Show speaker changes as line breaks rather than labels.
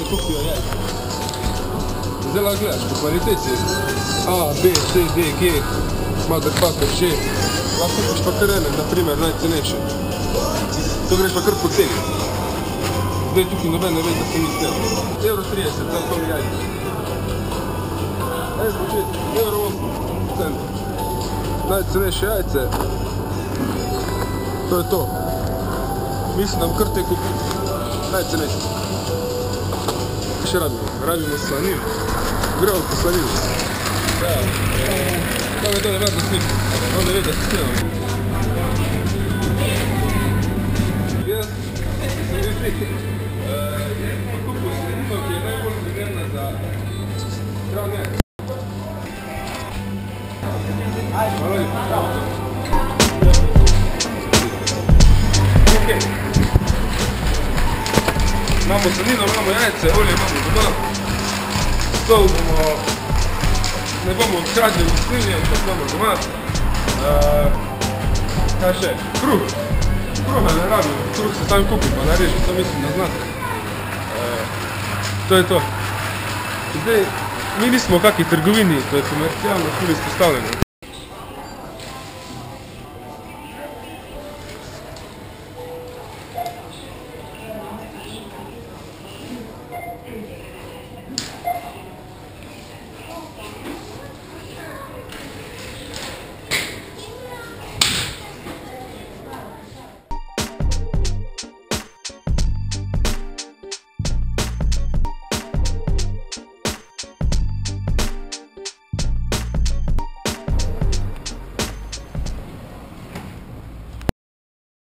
kupio jajca. Zdaj lahko gledaš po kvaliteti. A, B, C, D, G, motherfucker, Ž. Lahko kupiš pa kar ene, naprimer, najcenejše. To greš pa kar po ceni. Zdaj tukaj noben ne ve, da se mi celo. €30, za to mi jajce. Ej, zbočeti, €8 centa. Najcenejše jajce. To je to. Mislim, da bom kar te kupil. Najcenejše. Še rabimo slaninu. Gremo po slaninu. Ja, to je to, ne vem, da sničim. On ne ve, da se snimam. Jaz sem pokupil slanino, ki je najbolj primerna za zdravljenje. Hvala lepa. Imamo slanino, imamo jajce, olje imamo doma. To bomo, ne bomo odkradli v slini, ampak imamo doma. Kaj še? Kruh. Kruha ne rabimo, kruh se sam kupi, pa nareži, to mislim, da znate. To je to. Zdaj, mi nismo v kakvi trgovini, to je komercijalno ful izpostavljeno.